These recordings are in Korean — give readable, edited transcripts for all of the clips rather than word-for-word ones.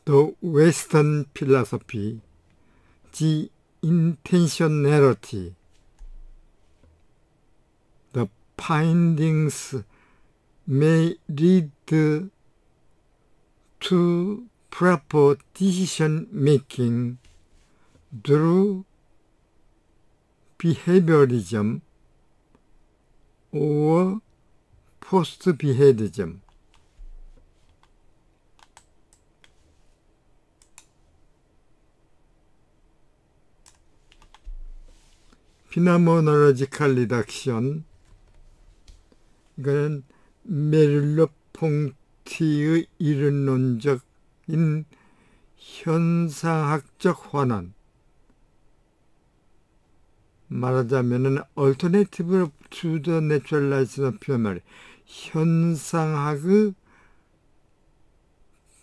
The Western Philosophy, The Intentionality. The findings may lead to proper decision making through behaviorism or post-behaviorism. Phenomenological reduction, 이거는 메를로퐁티의 이론론적인 현상학적 환원, 말하자면은 alternative to the naturalization of phenomena, 현상학의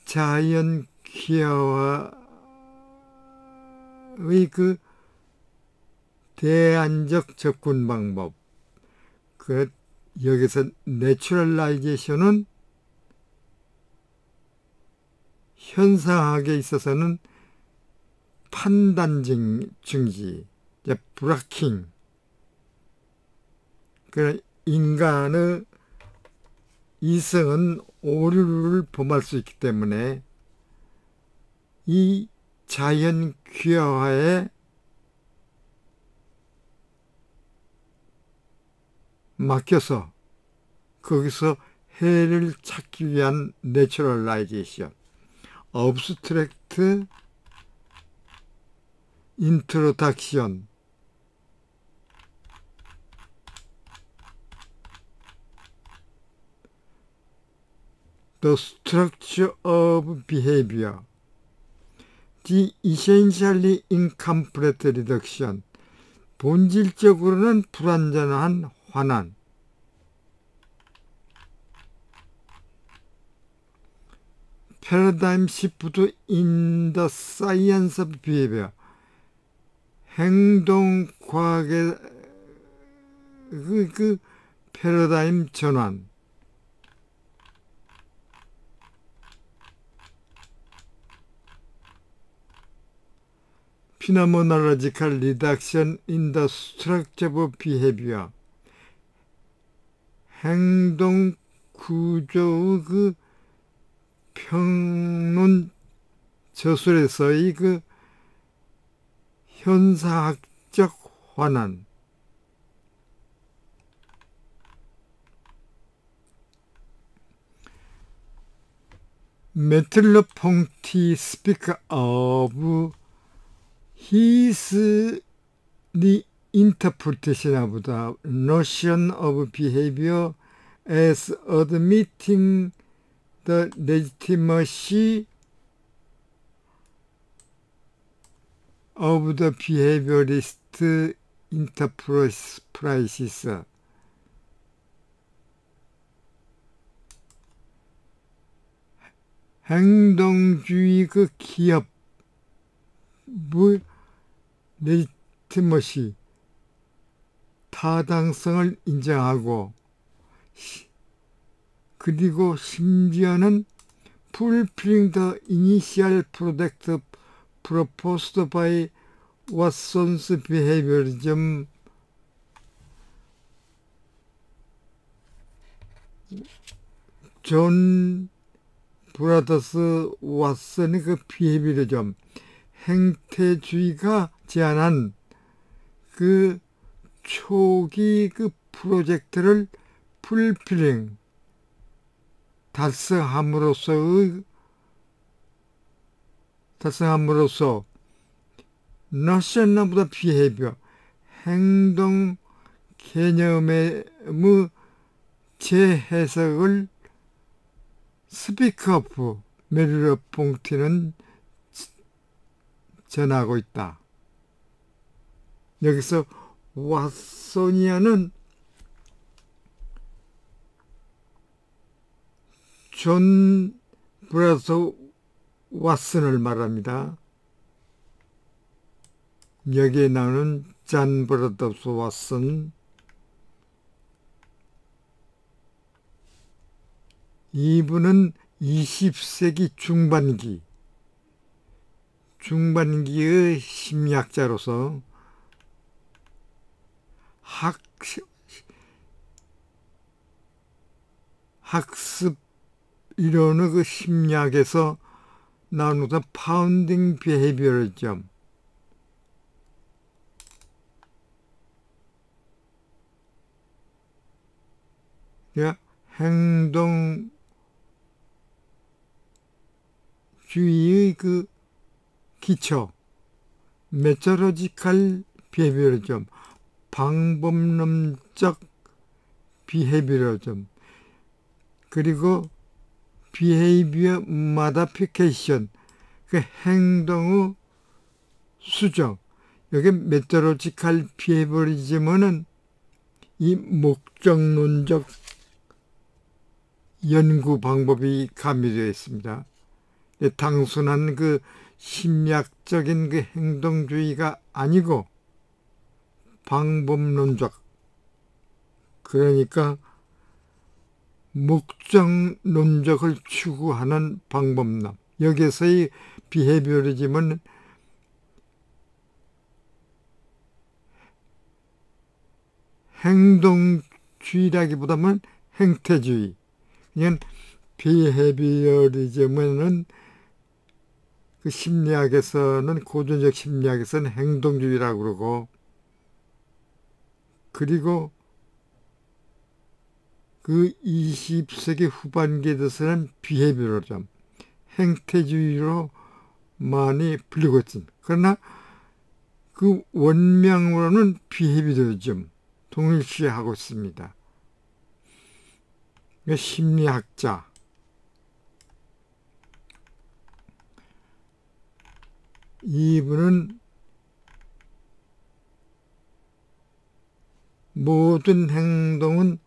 자연 기하와의 그 대안적 접근 방법. 여기서 내추럴라이제이션은 현상학에 있어서는 판단 증지, 브라킹. 인간의 이성은 오류를 범할 수 있기 때문에 이 자연 귀화에 맡겨서 거기서 해를 찾기 위한 내추럴라이제이션, abstract introduction, the structure of behavior, the essentially incomplete reduction, 본질적으로는 불완전한 환원, paradigm shift in the science of behavior, 행동과학의 그 패러다임 전환, phenomenological reduction in the structure of behavior, 행동 구조의 그 평론 저술에서의 그 현상학적 환원, 메틀로퐁티 speak of his reinterpretation of the notion of behavior as admitting the legitimacy of the behaviorist enterprises. 행동주의 그 기업의 레지티머시, 타당성을 인정하고, 그리고 심지어는 fulfilling the initial product proposed by Watson's behaviorism, 존 브라더스 왓슨의 그 비헤비리즘, 행태주의가 제안한 그 초기 그 프로젝트를 풀필링, 달성함으로써 notion of the behavior, 행동 개념의 재해석을 스피크업 메를로퐁티는 전하고 있다. 여기서 왓소니아는 존 브라더 왓슨을 말합니다. 여기에 나오는 잔 브라더스 왓슨, 이분은 20세기 중반기 중반기의 심리학자로서 학습 이론의 그 심리학에서 나누던 파운딩 비헤이비어리즘, 행동주의의 그 기초, 메토로지컬 비헤이비어리즘, 방법론적 비헤이비어리즘, 그리고 비헤이비어 마다피케이션, 그 행동의 수정. 여기 메토로지컬 비헤이비어리즘은 이 목적론적 연구 방법이 가미되어 있습니다. 단순한 그 심리학적인 그 행동주의가 아니고 방법론적, 그러니까 목적론적을 추구하는 방법론. 여기서의 비헤이비어리즘은 행동주의라기보다는 행태주의. 그냥 비헤이비어리즘은 그 심리학에서는, 고전적 심리학에서는 행동주의라고 그러고, 그리고 그 20세기 후반기에 들어서는 비헤이비어리즘, 행태주의로 많이 불리고 있습니다. 그러나 그 원명으로는 비헤이비어리즘 동일시하고 있습니다. 심리학자, 이분은 모든 행동은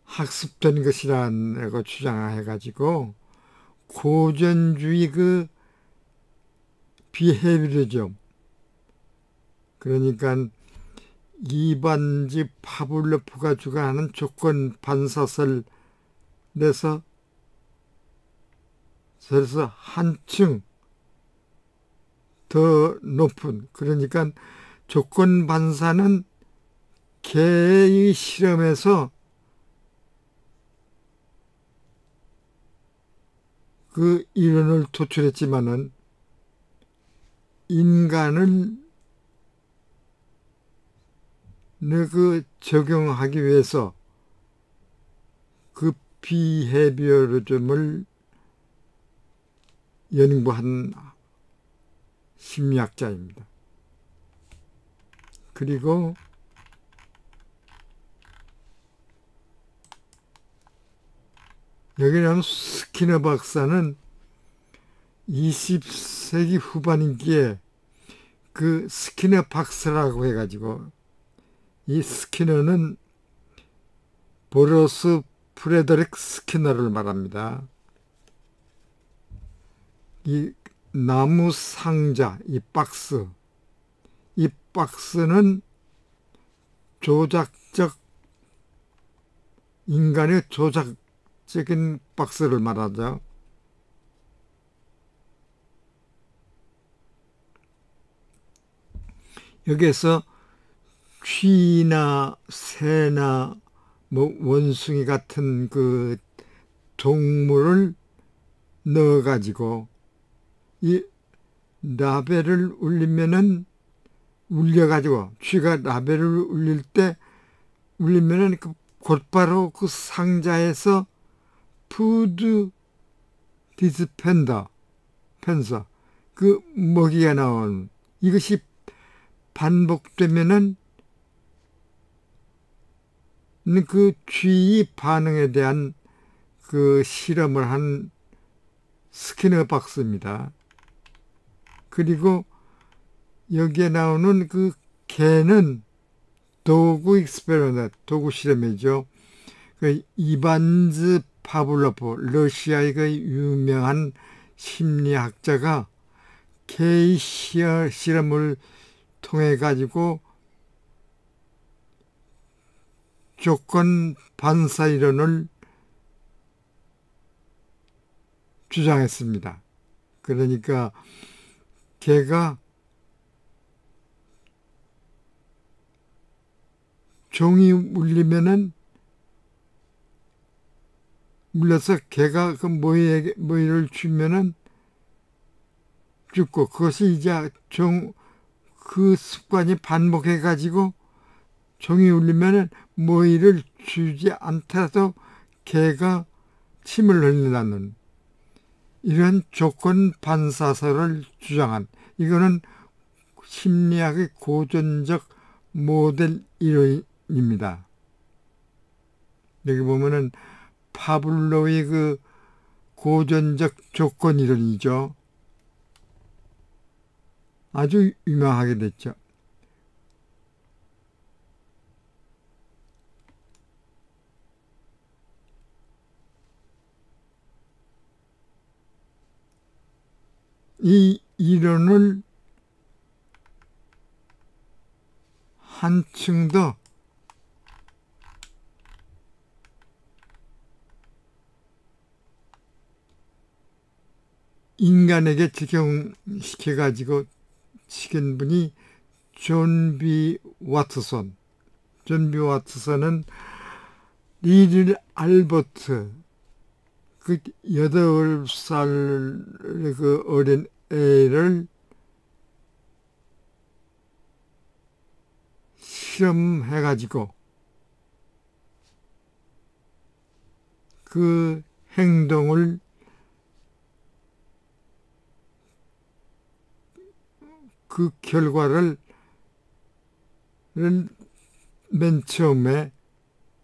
학습된 것이라고 주장해가지고 고전주의 그 비헤이비어리즘, 그러니까 이반지 파블로프가 주장하는 조건 반사설 내서 한층 더 높은, 그러니까 조건 반사는 개의 실험에서 그 이론을 도출했지만은 인간을 그 적용하기 위해서 그 비헤이비어리즘을 연구한 심리학자입니다. 그리고 여기 나온 스키너 박사는 20세기 후반기에 그 스키너 박사라고 해가지고, 이 스키너는 보로스 프레드릭 스키너를 말합니다. 이 나무 상자, 이 박스는 인간의 조작적인 박스를 말하죠. 여기에서 쥐나 새나 원숭이 같은 그 동물을 넣어가지고 이 라벨을 울려가지고, 쥐가 라벨을 울리면은 곧바로 그 상자에서 푸드 디스펜서, 그 먹이가 나온, 이것이 반복되면은 그 쥐의 반응에 대한 그 실험을 한 스키너 박스입니다. 그리고 여기에 나오는 그 개는 도구 실험이죠. 그 이반즈 파블로프, 러시아의 그 유명한 심리학자가 개의 실험을 통해 가지고 조건 반사 이론을 주장했습니다. 그러니까 개가 종이 울리면은 물려서 개가 그 모이를 주면은 죽고, 그것이 이제 그 습관이 반복해가지고 종이 울리면은 모이를 주지 않더라도 개가 침을 흘린다는 이런 조건 반사설을 주장한, 이거는 심리학의 고전적 모델 이론입니다. 여기 보면은 파블로의 그 고전적 조건 이론이죠. 아주 유명하게 됐죠. 이 이론을 한층 더 인간에게 적용시켜가지고 시킨 분이 존 비 와트son. 존 비 와트son은 리릴 알버트, 그 8살 그 어린 애를 실험해가지고 그 행동을 그 결과를 맨 처음에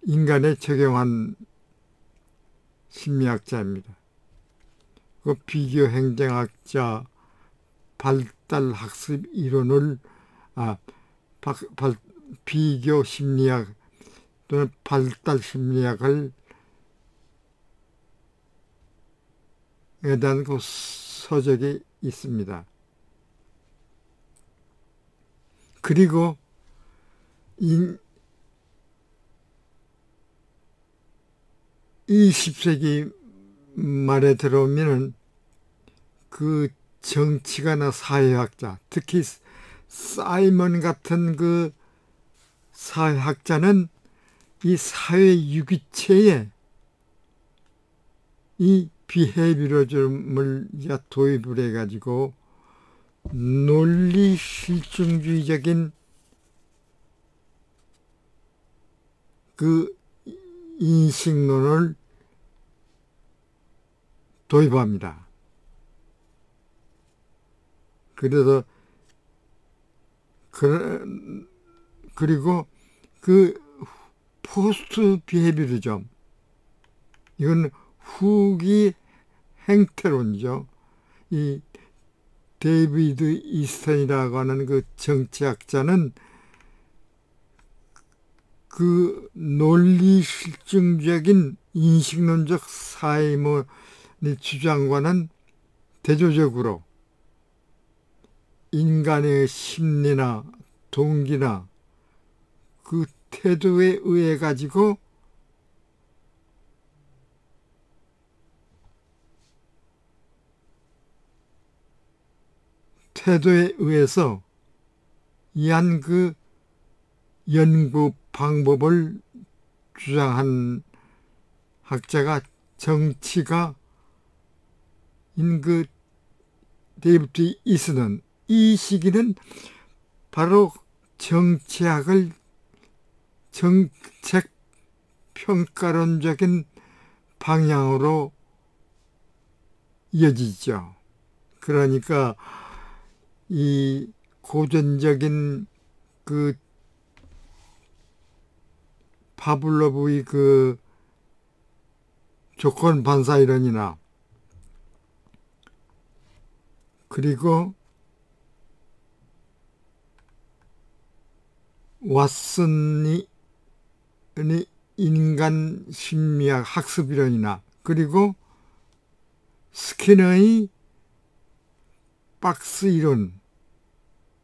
인간에 적용한 심리학자입니다. 그 비교 행정학자, 발달학습 이론을 비교 심리학 또는 발달 심리학을 에 대한 그 서적이 있습니다. 그리고 20세기 말에 들어오면은 그 정치가나 사회학자, 특히 사이먼 같은 그 사회학자는 이 사회 유기체에 이 비헤비리즘을 도입을 해가지고 논리 실증주의적인 그 인식론을 도입합니다. 그래서 그리고 그 포스트 비헤비리즘, 이건 후기 행태론이죠. 이 데이비드 이스턴이라고 하는 그 정치학자는 그 논리 실증적인 인식론적 사이먼의 주장과는 대조적으로 인간의 심리나 동기나 그 태도에 의해 가지고 태도에 의해서 이한 그 연구 방법을 주장한 학자가 정치가 그 데이비드 이스턴, 이 시기는 바로 정치학을 정책 평가론적인 방향으로 이어지죠. 그러니까 이 고전적인 그 파블로브의 그 조건 반사 이론이나 그리고 왓슨이 인간 심리학 학습 이론이나 그리고 스키너의 박스 이론,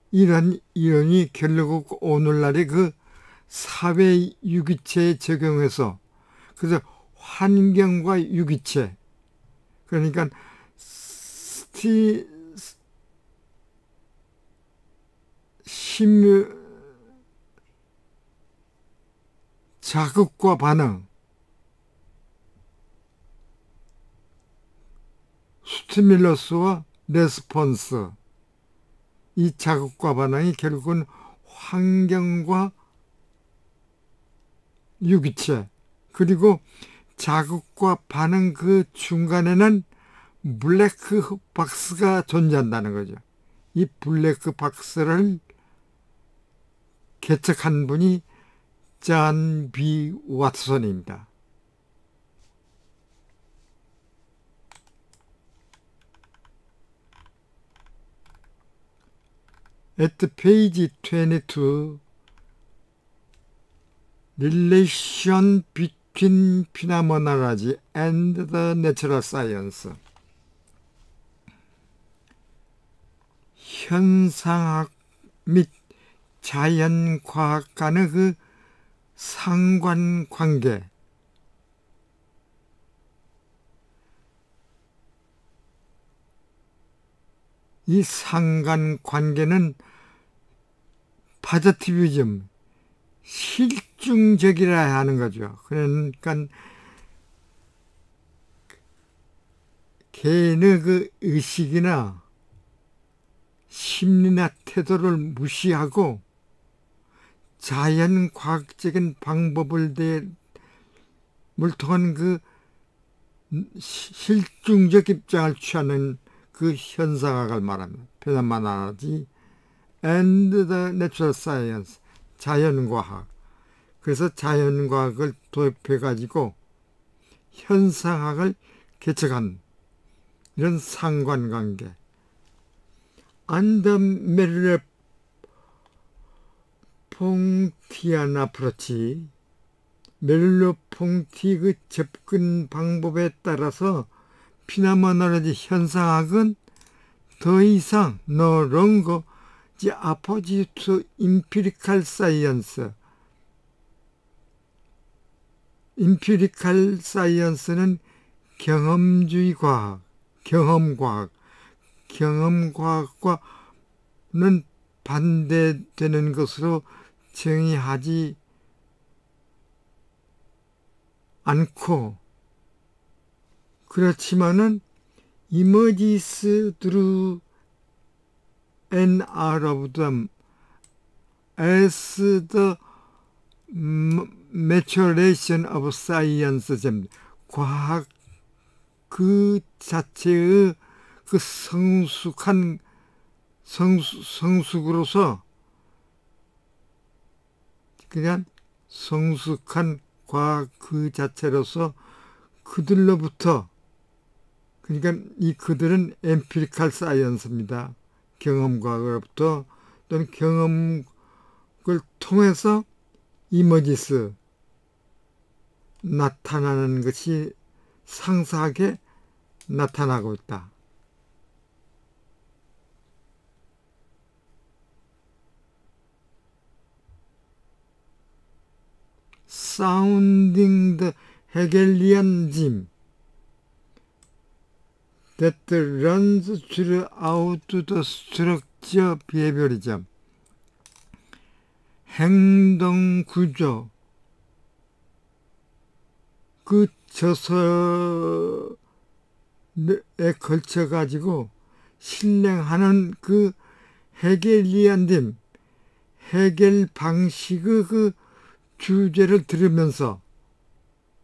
이런 이론이 결국 오늘날의 그 사회 유기체에 적용해서, 그래서 환경과 유기체, 그러니까 자극과 반응, 스티뮬러스와 레스폰스, 이 자극과 반응이 결국은 환경과 유기체, 그리고 자극과 반응 그 중간에는 블랙 박스가 존재한다는 거죠. 이 블랙 박스를 개척한 분이 존 B. 왓슨입니다. At page 22, relation between phenomenology and the natural science. 현상학 및 자연과학 간의 그 상관관계, 이 상관관계는 파저티비즘, 실중적이라 하는 거죠. 그러니까 개인의 그 의식이나 심리나 태도를 무시하고 자연과학적인 방법을 통한 그 실중적 입장을 취하는 그 현상학을 말합니다. phenomenology and the natural science, 자연과학. 그래서 자연과학을 도입해가지고 현상학을 개척한 이런 상관관계. And the 메르르-퐁티안 어프로치, 메르르-퐁티 그 접근 방법에 따라서 피노메놀로지 현상학은 더 이상 no longer the opposite to empirical science. empirical science는 경험주의 과학, 경험과학과는 반대되는 것으로 정의하지 않고, 그렇지만은 emerges through and out of them as the maturation of science. 과학 그 자체의 그 성숙으로서, 그냥 성숙한 과학 그 자체로서 그들로부터, 그러니까 이 그들은 엠피리칼 사이언스입니다. 경험과학으로부터 또는 경험을 통해서 이머지스, 나타나는 것이 상세하게 나타나고 있다. Sounding the Hegelian theme that runs throughout the structure behaviorism. 행동 구조, 그 저서에 걸쳐 가지고 실행하는 그 헤겔리안 님, 헤겔 방식의 그 주제를 들으면서,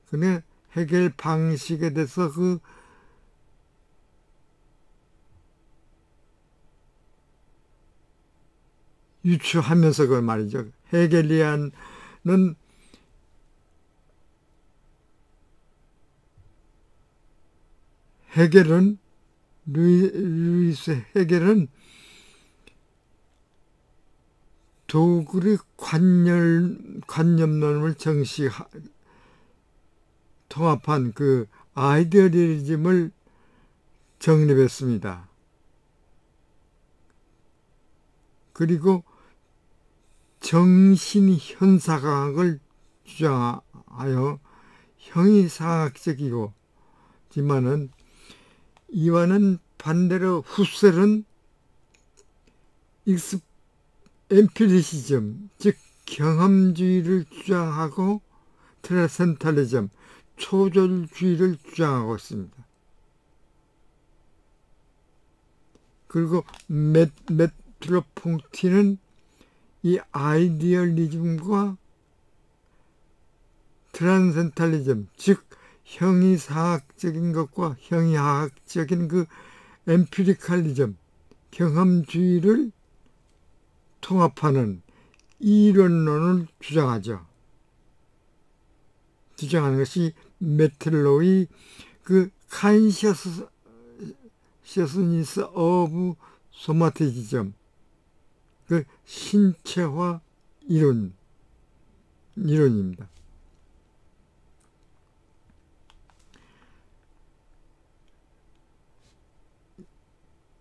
그네 헤겔 방식에 대해서 그 유추하면서 그 말이죠. 헤겔리안은 루이스 헤겔은 도굴의 관념론을 통합한 그 아이디어리즘을 정립했습니다. 그리고 정신현상학을 주장하여 형이상학적이고 지만은 이와는 반대로 후셀은 엠피리시즘, 즉 경험주의를 주장하고 트랜센탈리즘, 초절주의를 주장하고 있습니다. 그리고 메트로퐁티는 이 아이디얼리즘과 트랜센탈리즘, 즉 형이상학적인 것과 형이하학적인 그 엠피리칼리즘, 경험주의를 통합하는 이론론을 주장하는 것이 메틀로의 그 컨셔스니스 오브 소마티즘, 그 신체화 이론입니다.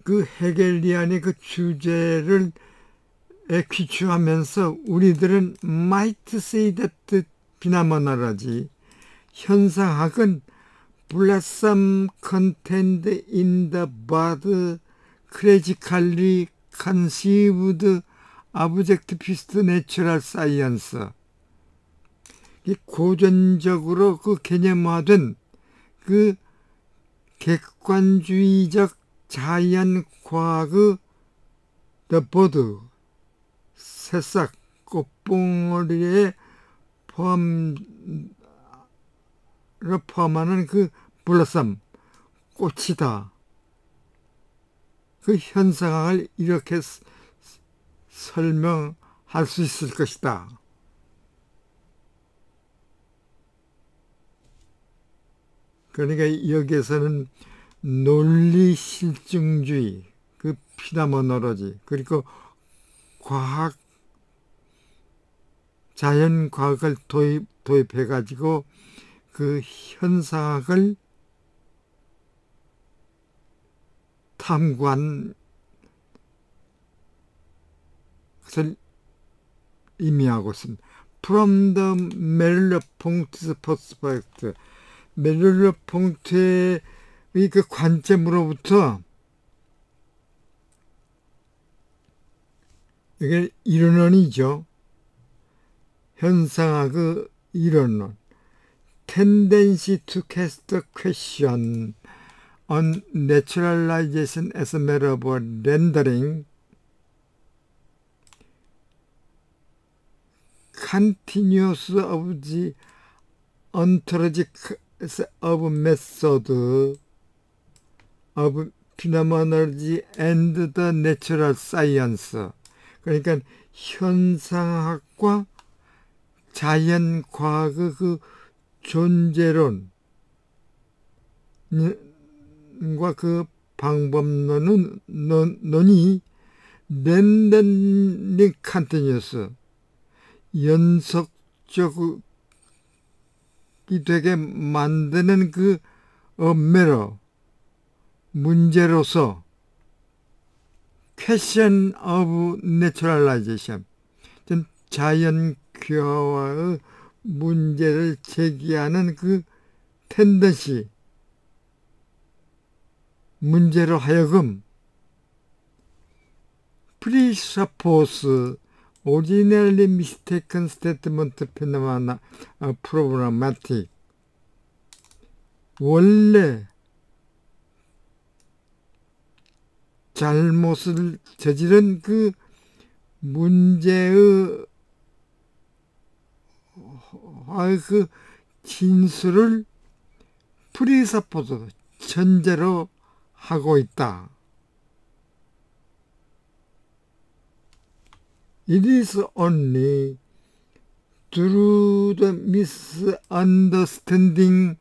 그 헤겔리안의 그 주제를 귀추하면서 우리들은 might say that phenomenology, 현상학은 blossom contained in the bud critically conceived objectivist natural science, 고전적으로 그 개념화된 그 객관주의적 자연과학의 the bud, 새싹, 꽃봉오리에 포함하는 그 블러썸, 꽃이다. 그 현상을 이렇게 설명할 수 있을 것이다. 그러니까 여기에서는 논리실증주의, 그 피노메놀로지, 그리고 과학, 자연과학을 도입해가지고 그 현상학을 탐구한 것을 의미하고 있습니다. From the Merleau-Ponty's perspective, 메를레-퐁티의 그 관점으로부터 이게 이론론이죠. 현상학의 이론론. Tendency to cast a question on naturalization as a matter of rendering, continuous of the ontologies of method of phenomenology and the natural science. 그러니까 현상학과 자연과학의 그 존재론과 그 방법론이 렌더링 컨티뉴어스, 연속적이 되게 만드는 그 메러, 문제로서 question of naturalization, 자연교화의 문제를 제기하는 그 텐던시, 문제로 하여금 presuppose originally mistaken statement phenomena problematic, 원래 잘못을 저지른 그 문제의 그 진술을 프리서포즈, 전제로 하고 있다. It is only through the misunderstanding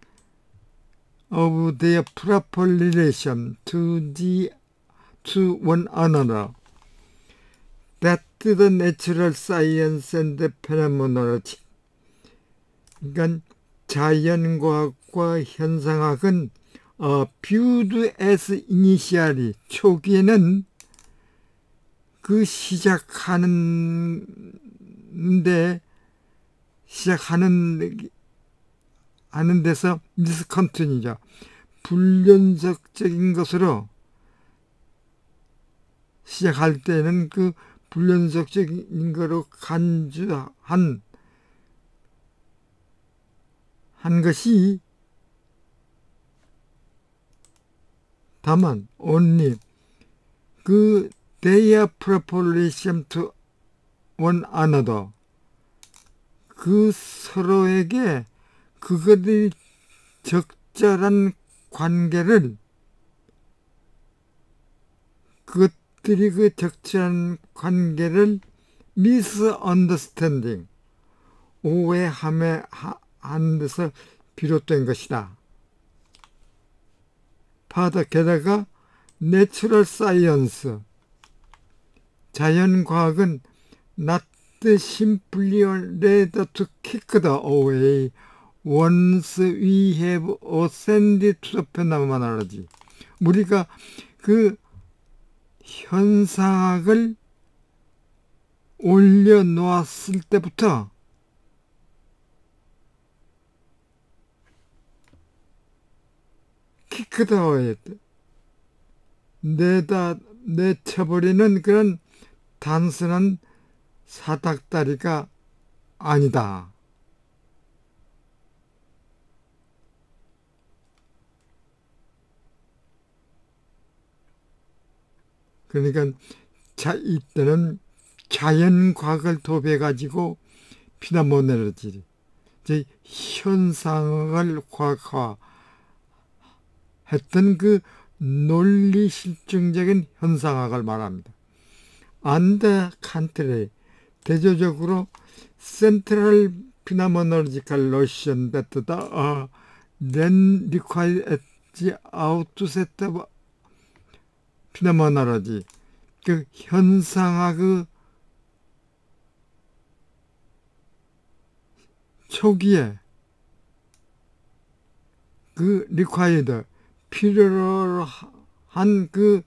of their proper relation to one another that the natural science and the phenomenology, 그러니까 자연과학과 현상학은 viewed as initially, 초기에는 그 시작하는 데서 미스컨티뉴죠. 불연속적인 것으로 시작할 때는 그 불연속적인 거로 간주한 것이 다만 only 그 their proportion to one another 그 서로에게 그것들이 적절한 관계를 그것들이 그 적절한 관계를 misunderstanding 오해함에 하는 데서 비롯된 것이다. 게다가 natural science 자연과학은 not simply read to kick the away once we have ascended to the phenomenology 우리가 그 현상학을 올려놓았을 때부터 키크다워에 내쳐버리는 그런 단순한 사닥다리가 아니다. 그러니까 이때는 자연과학을 도배해가지고 피나모네로지 현상을 과학화 했던 그 논리 실증적인 현상학을 말합니다. 안데 칸트레 대조적으로 Central Phenomenological Notion that the then required at the outset of Phenomenology 그 현상학의 초기에 그 required 필요로 한 그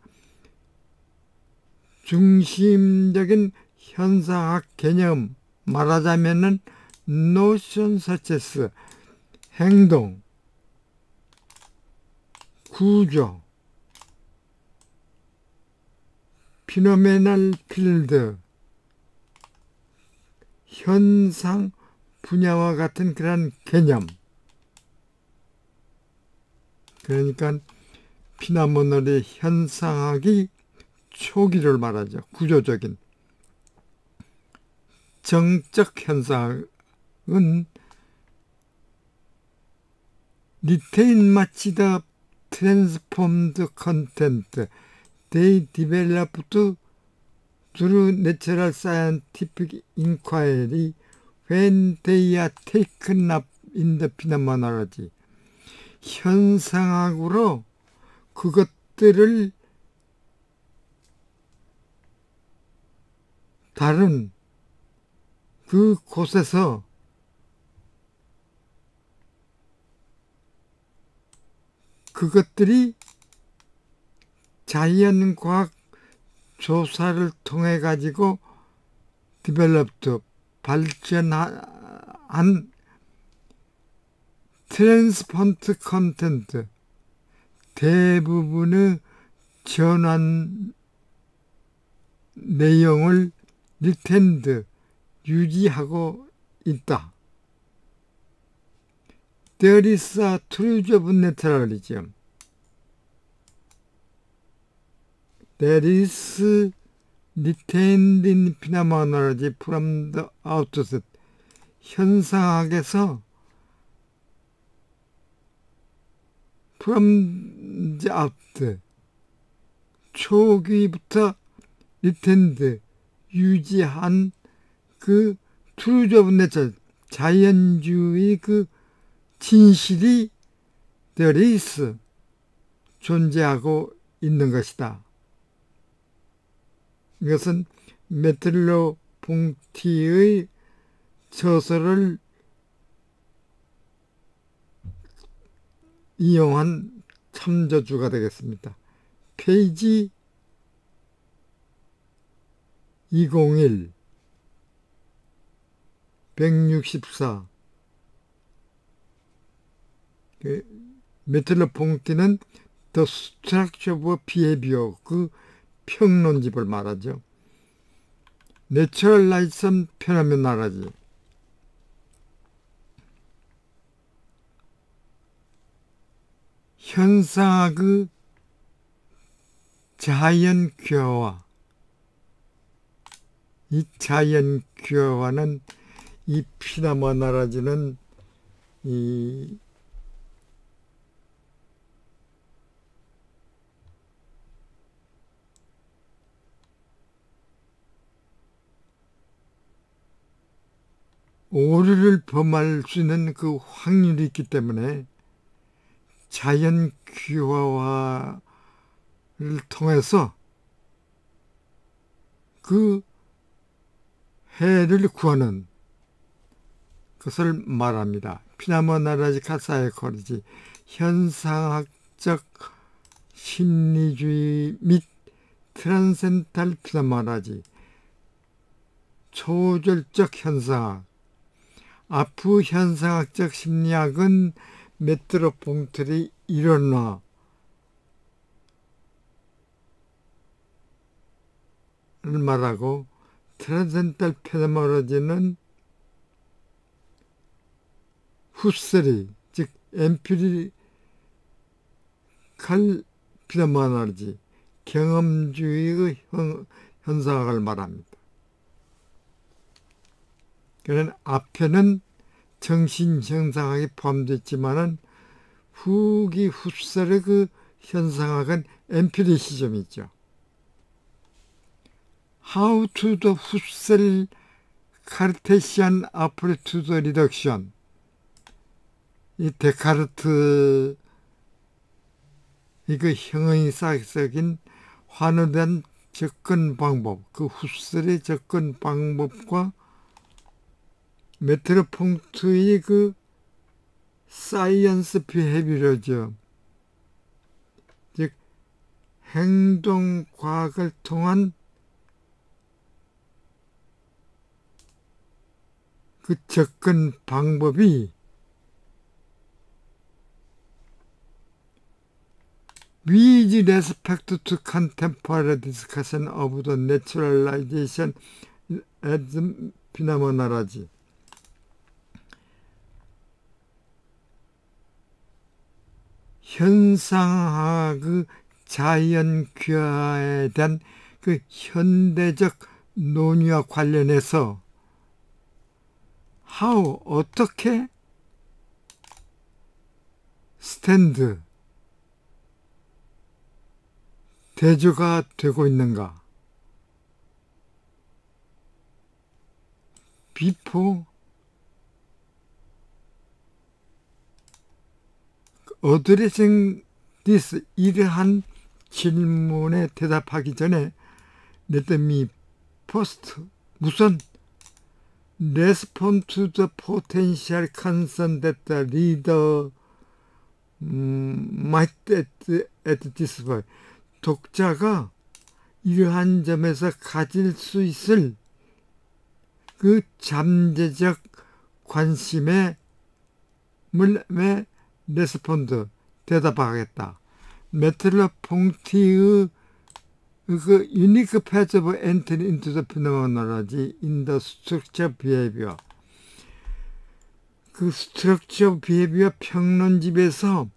중심적인 현상학 개념 말하자면은 notion such as 행동, 구조, phenomenal field, 현상 분야와 같은 그런 개념. 그러니까 피나모널의 현상학이 초기를 말하죠. 구조적인. 정적 현상은 retain much the transformed content they developed through natural scientific inquiry when they are taken up in the phenomenology. 현상학으로 그것들을 다른 그 곳에서 그것들이 자연과학 조사를 통해 가지고 디벨롭드 발전한 트랜스펀트 컨텐트 대부분의 전환 내용을 리텐드 유지하고 있다. There is a truth of naturalism. That is retained in phenomenology from the outset. 현상학에서 from the outset 초기부터 retained 유지한 그 truth of nature 자연주의 그 진실이 there is 존재하고 있는 것이다. 이것은 메틀로 봉티의 저서를 이용한 참조주가 되겠습니다. 페이지 201 164 메틀로 봉티는 The Structure of Behavior 그 평론집을 말하죠. 내추럴라이즘 페노메놀로지. 현상학의 자연규화와, 이 자연규화와는 이 피노메놀로지는 이 오류를 범할 수 있는 그 확률이 있기 때문에 자연규화를 통해서 그 해를 구하는 것을 말합니다. 피노메놀로지컬 사이콜로지, 현상학적 심리주의 및 트랜센탈 피노메놀로지, 초절적 현상학. 아프 현상학적 심리학은 메트로퐁트리 일원화를 말하고, 트랜센탈 피노메놀로지는 후스리, 즉 엠피리칼 피노메놀로지, 경험주의의 현상학을 말합니다. 그는 앞에는 정신현상학이 포함되어 있지만은 후설의 그 현상학은 엠피리시즘이죠. How to the Husserl Cartesian Approach to the Reduction. 이 데카르트 이거 형의사적인 환원된 접근 방법, 그 후설의 접근 방법과 메트로퐁트의 그 사이언스 비헤비어죠. 즉 행동과학을 통한 그 접근 방법이 with respect to contemporary discussion of the naturalization as phenomenology. 현상학의 자연규화에 대한 그 현대적 논의와 관련해서 how, 어떻게 스탠드, 대조가 되고 있는가, before addressing this, 이러한 질문에 대답하기 전에 let me first, 우선 respond to the potential concern that the reader might at this point. 독자가 이러한 점에서 가질 수 있을 그 잠재적 관심에 레스폰드, 대답하겠다. 메트로퐁티의 그 unique path of entry into the phenomenology in the structure behavior. 그 structure behavior 평론집에서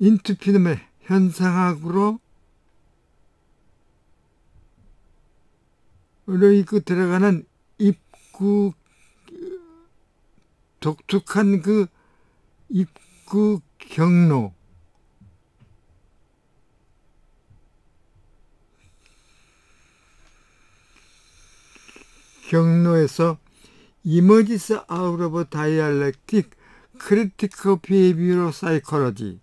into phenomenon, 현상학으로 들어가는 입구, 독특한 그 입구 경로에서 emerges out of dialectic critical behavioral psychology.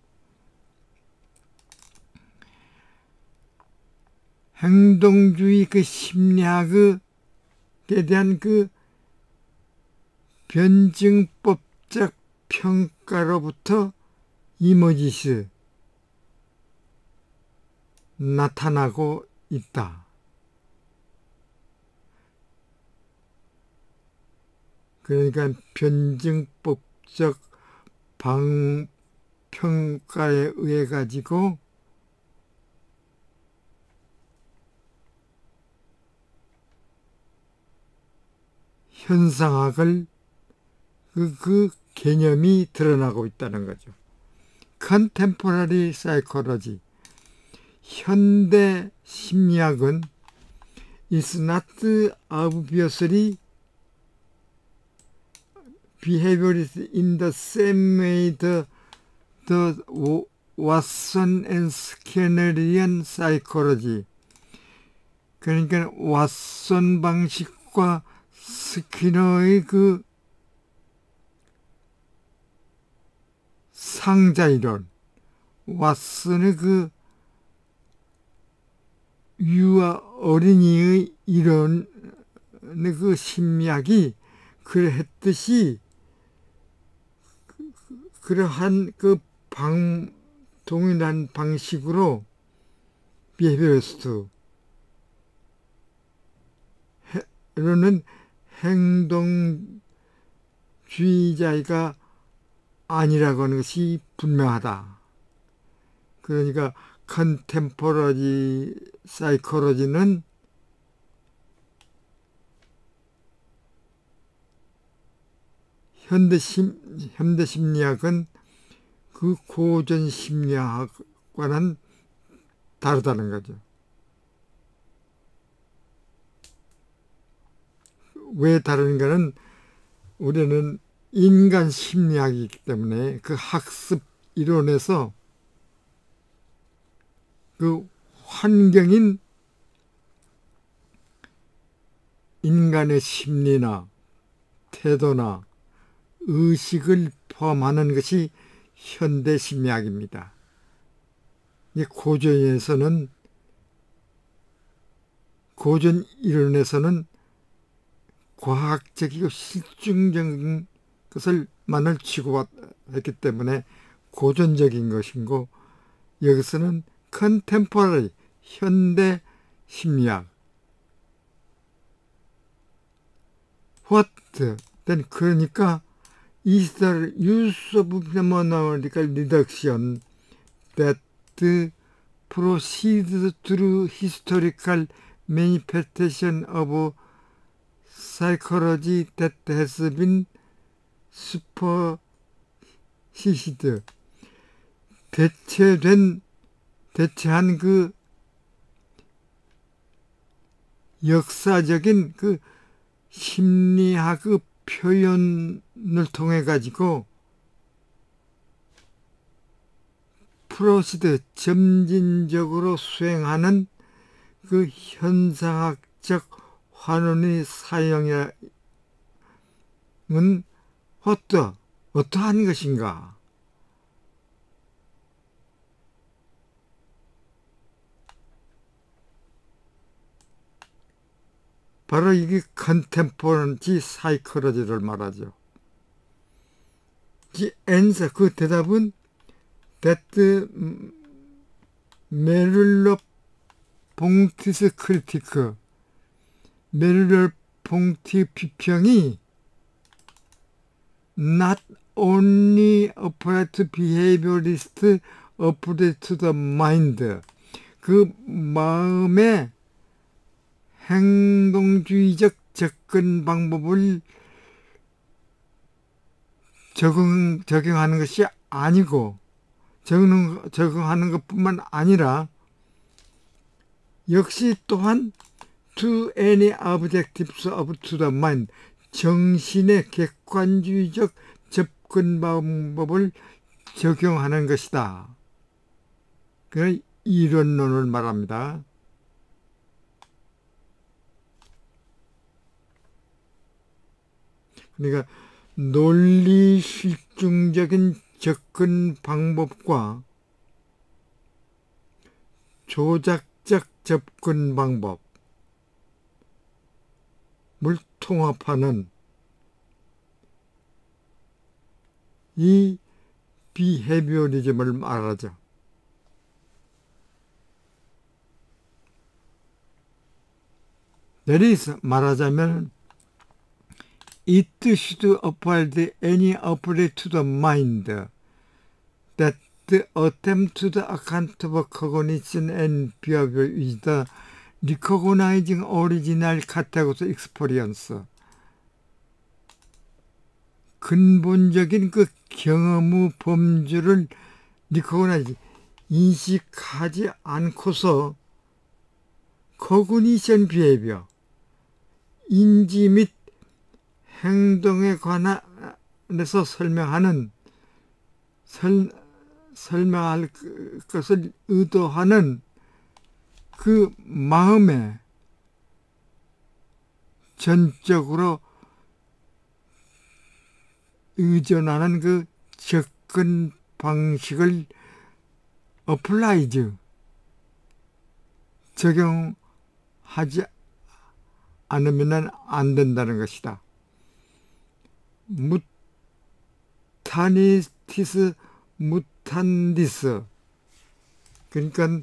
행동주의 그 심리학에 대한 그 변증법적 평가로부터 이머지스 나타나고 있다. 그러니까 변증법적 평가에 의해 가지고 현상학을 그 개념이 드러나고 있다는 거죠. Contemporary psychology, 현대 심리학은 is not obviously behaviorist in the same way the Watson and Skinnerian psychology. 그러니까 왓슨 방식과 스키너의 그 상자이론, 왓슨의 그 유아 어린이의 이론의 그 심리학이 그랬듯이 그러한 그 동일한 방식으로 비헤비어리스트로는 행동주의자가 아니라고 하는 것이 분명하다. 그러니까 컨템포러리 사이콜로지는 현대 심리학은 그 고전 심리학과는 다르다는 거죠. 왜 다른가는 우리는 인간 심리학이기 때문에 그 학습 이론에서 그 환경인 인간의 심리나 태도나 의식을 포함하는 것이 현대 심리학입니다. 고전 이론에서는 과학적이고 실증적인 것을만을 취급했기 때문에 고전적인 것이고, 여기서는 컨템포러리 현대 심리학. What then 그러니까 is the use of phenomenological reduction that proceeds through historical manifestation of psychology that has been superseded. 대체한 그 역사적인 그 심리학의 표현을 통해 가지고 프로시드 점진적으로 수행하는 그 현상학적 환원의 사용은 어떠한 것인가? 바로 이게 컨템포러리 사이콜로지를 말하죠. The answer, 그 대답은 that 메를러-퐁티's critique, 메를러-퐁티 비평이 not only applied to behaviorist approach to the mind, 그 마음의 행동주의적 접근 방법을 적용하는 것이 아니고, 적용하는 것뿐만 아니라 역시 또한 to any objectives of to the mind, 정신의 객관주의적 접근 방법을 적용하는 것이다. 그 이론론을 말합니다. 그러니까 논리 실증적인 접근 방법과 조작적 접근 방법을 통합하는 이 비헤비어리즘을 말하죠. 내리서 말하자면 it should apply any approach to the mind that attempt to account for cognition and behavior is the recognizing original category experience. 근본적인 그 경험의 범주를 리코그나이즈 인식하지 않고서 코그니션 비헤이비어 인지 및 행동에 관해서 설명할 것을 의도하는 그 마음에 전적으로 의존하는 그 접근 방식을 어플라이즈 적용하지 않으면 안 된다는 것이다. 무타니티스 무탄디스, 그러니까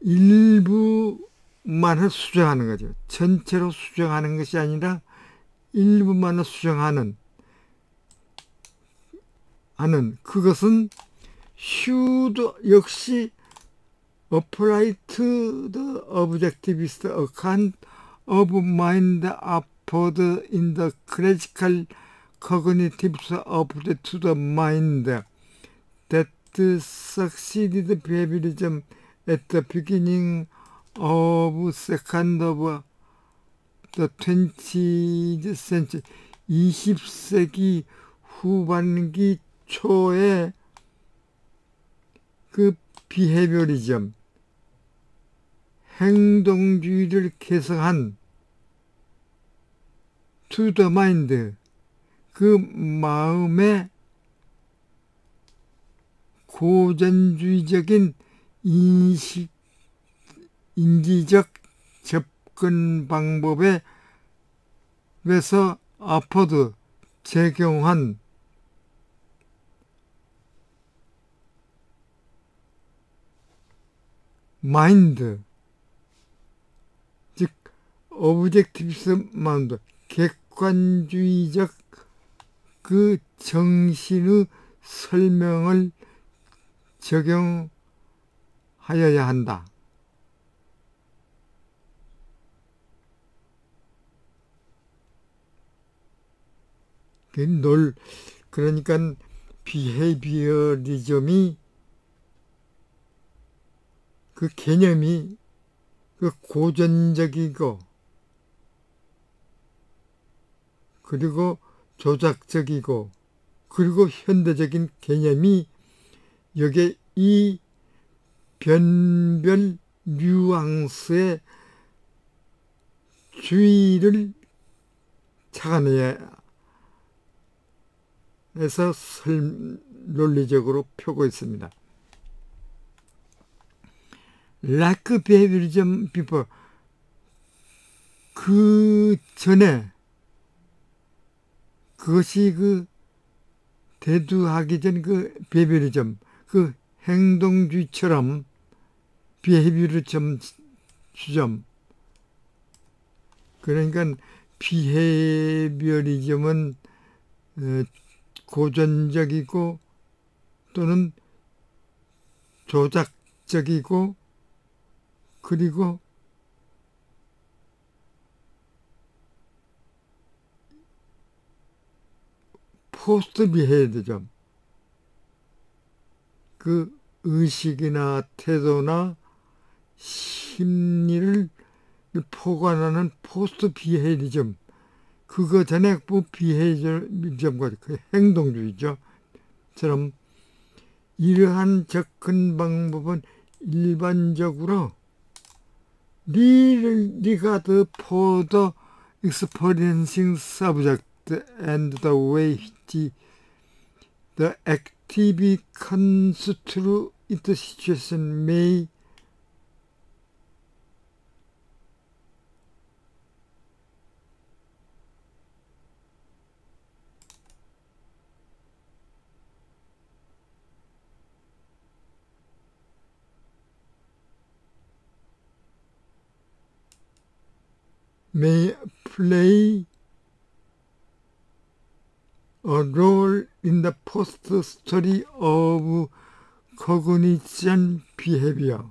일부만을 수정하는 거죠. 전체로 수정하는 것이 아니라 일부만을 수정하는 그것은 should 역시 apply to the objectivist account of mind offered in the classical cognitive approach to the mind that succeeded behaviorism at the beginning of second of the 20th century, 20세기 후반기 초에 그 비헤비어리즘, 행동주의를 개성한 to the mind, 그 마음의 고전주의적인 인지적 접근 방법에서 아포드 적용한 마인드, 즉 오브젝티비스 마인드, 객관주의적 그 정신의 설명을 적용하여야 한다. 그러니까 비헤이비어리즘이 그 개념이 그 고전적이고 그리고 조작적이고 그리고 현대적인 개념이 여기에 이 변별 뉘앙스의 주의를 착안해야 해서 논리적으로 펴고 있습니다. Like behaviorism before, 그 전에 그것이 그 대두하기 전 그 비헤비어리즘, 그 행동주의처럼 비헤비어리즘 주점, 그러니까 비헤비어리즘은 고전적이고 또는 조작적이고 그리고 포스트 비헤이비어리즘, 그 의식이나 태도나 심리를 포괄하는 포스트 비헤이비어리즘, 그거 전에 그 비헤이비어리즘과 그 행동주의죠. 처럼 이러한 접근 방법은 일반적으로 regard for the experiencing subject and the way the active construe its situation may play a role in the post-study of cognition behavior.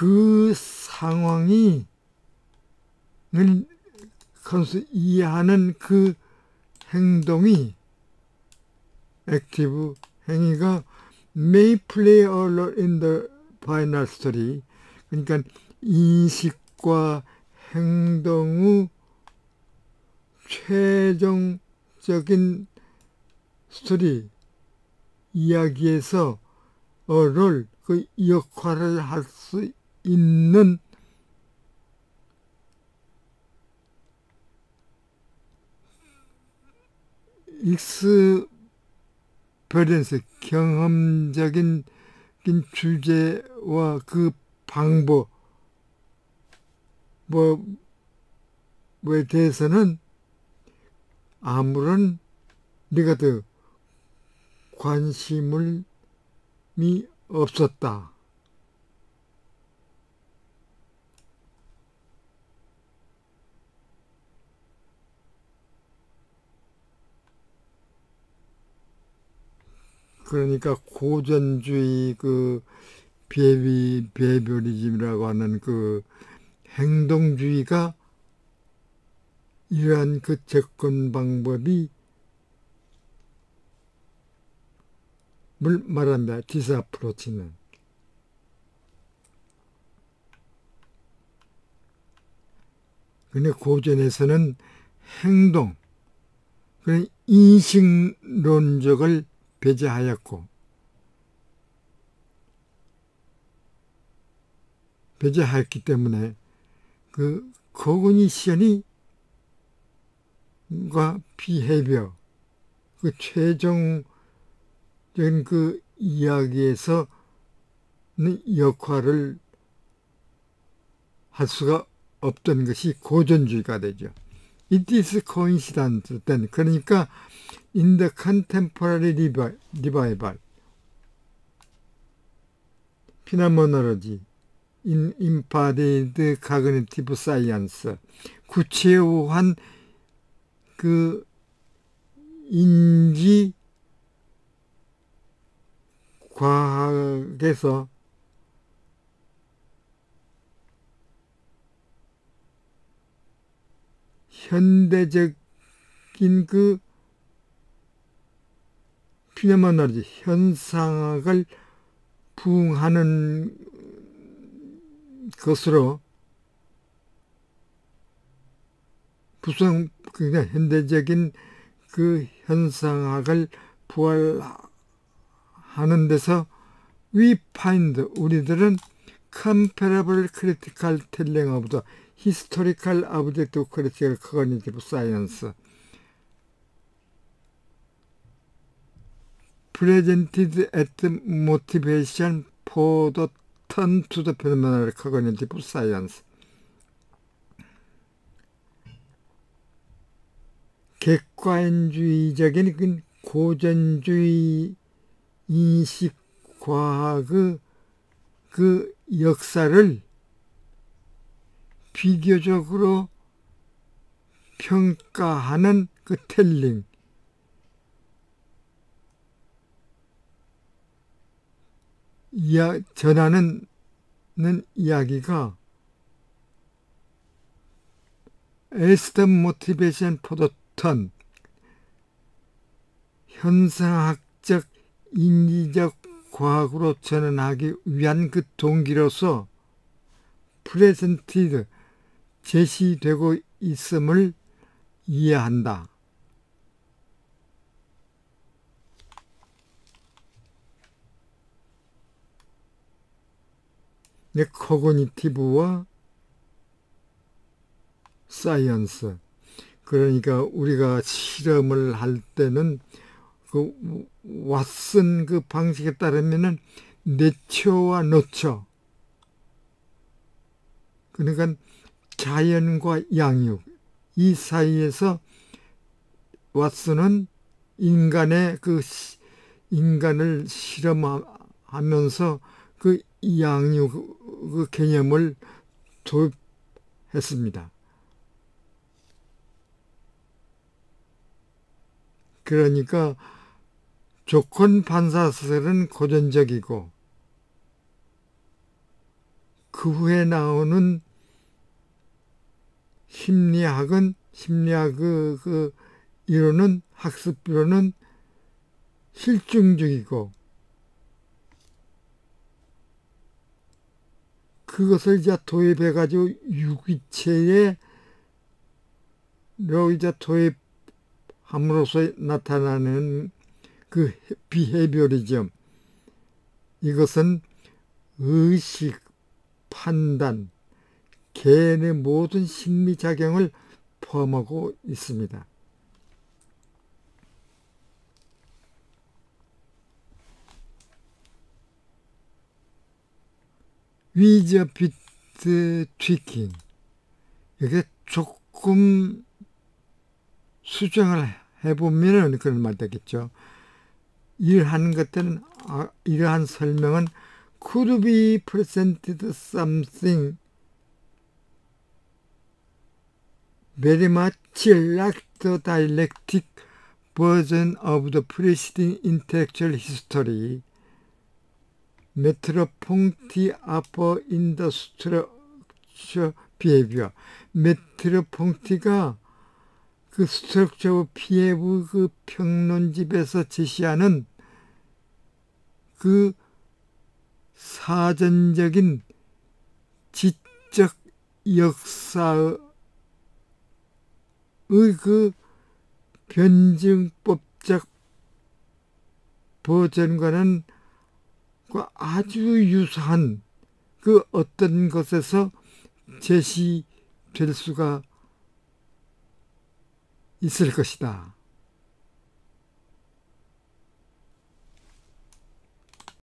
그 상황이 컨스 이해하는 그 행동이 액티브 행위가 may play a role in the final story. 그러니까 인식과 행동의 최종적인 스토리 이야기에서 롤 그 역할을 할 수 있는 익스페리언스 경험적인 주제와 그 방법 뭐에 대해서는 아무런 네가드 관심이 없었다. 그러니까 고전주의 그 비헤비어리즘이라고 하는 그 행동주의가 이러한 그 접근 방법이 뭘 말합니다. 디스어프로치는. 근데 고전에서는 행동, 그런 인식론적을 배제하였고, 배제하였기 때문에 그 코그니션이 과 비헤비어, 그 최종적인 그 이야기에서는 역할을 할 수가 없던 것이 고전주의가 되죠. It is coincidence then. 그러니까 in the contemporary revival, phenomenology, in embodied cognitive science, 구체화한 그 인지 과학에서 현대적인 그 피노메놀로지 현상학을 부응하는 것으로 그러니까 현대적인 그 현상학을 부활하는 데서 we find 우리들은 comparable critical telling of the historical objective critical cognitive science presented at the motivation for the turn to the phenomenal cognitive science. 객관주의적인 고전주의 인식과학의 그 역사를 비교적으로 평가하는 그 텔링, 전하는 이야기가 as the motivation for the turn, 현상학적 인지적 과학으로 전환하기 위한 그 동기로서 presented, 제시되고 있음을 이해한다. 코그니티브와 사이언스. 그러니까 우리가 실험을 할 때는 그 왓슨 그 방식에 따르면은 내처와 너처, 그러니까 자연과 양육 이 사이에서 왓슨은 인간을 실험하면서 그 양육 그 개념을 도입했습니다. 그러니까 조건 반사설은 고전적이고 그 후에 나오는 심리학은 심리학 그 이론은 학습 이론은 실증적이고 그것을 이제 도입해 가지고 유기체에 이제 도입함으로써 나타나는 그 비헤비어리즘, 이것은 의식, 판단, 개인의 모든 심리작용을 포함하고 있습니다. 위저 비트 트위킹, 이게 조금 수정을 해보면 그런 말 되겠죠. 이러한 것들은, 이러한 설명은 could be presented something very much like the dialectic version of the preceding intellectual history. 메트로퐁티 upper in the structure behavior. 메트로퐁티가 그 스트럭처 비헤이비어 그 평론집에서 제시하는 그 사전적인 지적 역사의 그 변증법적 버전과는 아주 유사한 그 어떤 것에서 제시될 수가 있을 것이다.